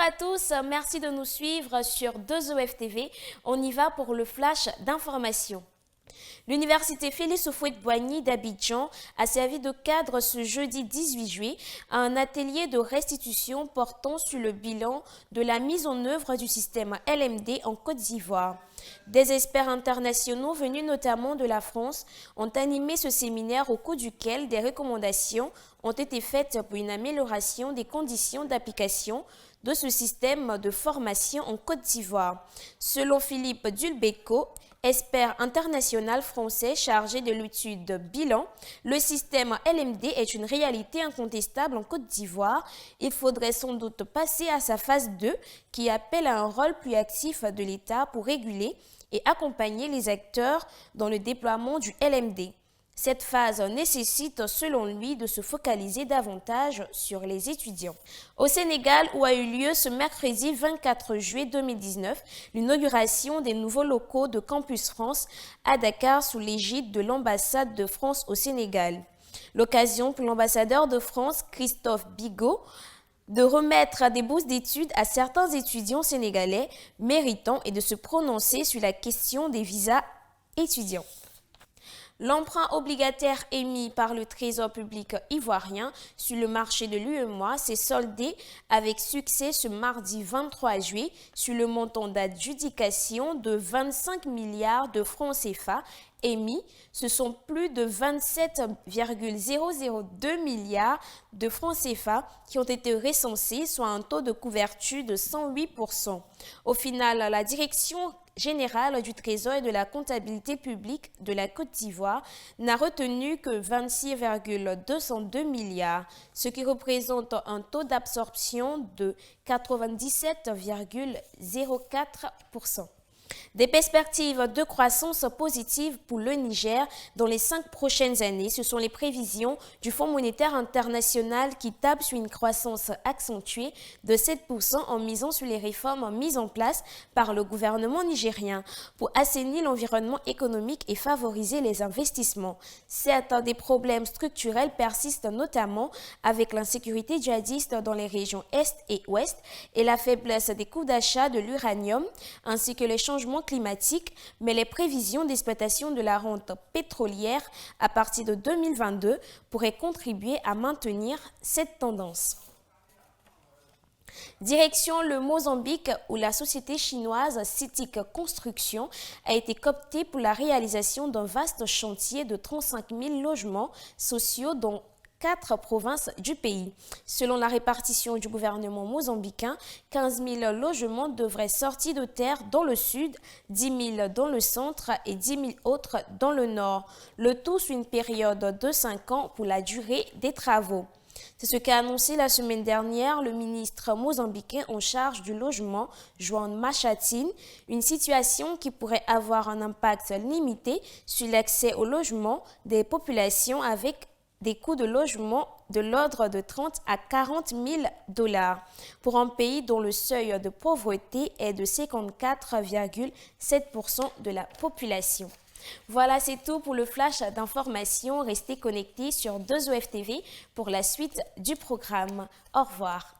à tous, merci de nous suivre sur 2EF On y va pour le flash d'information. L'université Félix Houphouët-Boigny d'Abidjan a servi de cadre ce jeudi 18 juillet à un atelier de restitution portant sur le bilan de la mise en œuvre du système LMD en Côte d'Ivoire. Des experts internationaux venus notamment de la France ont animé ce séminaire au cours duquel des recommandations ont été faites pour une amélioration des conditions d'application de ce système de formation en Côte d'Ivoire. Selon Philippe Dulbecco, expert international français chargé de l'étude de bilan, le système LMD est une réalité incontestable en Côte d'Ivoire. Il faudrait sans doute passer à sa phase 2 qui appelle à un rôle plus actif de l'État pour réguler et accompagner les acteurs dans le déploiement du LMD. Cette phase nécessite, selon lui, de se focaliser davantage sur les étudiants. Au Sénégal, où a eu lieu ce mercredi 24 juillet 2019, l'inauguration des nouveaux locaux de Campus France à Dakar sous l'égide de l'ambassade de France au Sénégal. L'occasion pour l'ambassadeur de France, Christophe Bigot, de remettre des bourses d'études à certains étudiants sénégalais méritants et de se prononcer sur la question des visas étudiants. L'emprunt obligataire émis par le Trésor public ivoirien sur le marché de l'UEMOA s'est soldé avec succès ce mardi 23 juillet sur le montant d'adjudication de 25 milliards de francs CFA émis. Ce sont plus de 27,002 milliards de francs CFA qui ont été recensés, soit un taux de couverture de 108%. Au final, la direction générale du Trésor et de la comptabilité publique de la Côte d'Ivoire n'a retenu que 26,202 milliards, ce qui représente un taux d'absorption de 97,04%. Des perspectives de croissance positive pour le Niger dans les 5 prochaines années, ce sont les prévisions du Fonds monétaire international qui table sur une croissance accentuée de 7% en misant sur les réformes mises en place par le gouvernement nigérien pour assainir l'environnement économique et favoriser les investissements. Certains des problèmes structurels persistent notamment avec l'insécurité djihadiste dans les régions Est et Ouest et la faiblesse des coûts d'achat de l'uranium ainsi que les changements climatiques, mais les prévisions d'exploitation de la rente pétrolière à partir de 2022 pourraient contribuer à maintenir cette tendance. Direction le Mozambique où la société chinoise CITIC Construction a été cooptée pour la réalisation d'un vaste chantier de 35 000 logements sociaux dans 4 provinces du pays. Selon la répartition du gouvernement mozambicain, 15 000 logements devraient sortir de terre dans le sud, 10 000 dans le centre et 10 000 autres dans le nord. Le tout sur une période de 5 ans pour la durée des travaux. C'est ce qu'a annoncé la semaine dernière le ministre mozambicain en charge du logement, João Machatin, une situation qui pourrait avoir un impact limité sur l'accès au logement des populations avec des coûts de logement de l'ordre de 30 à 40 000 $ pour un pays dont le seuil de pauvreté est de 54,7% de la population. Voilà, c'est tout pour le flash d'information. Restez connectés sur 2EF pour la suite du programme. Au revoir.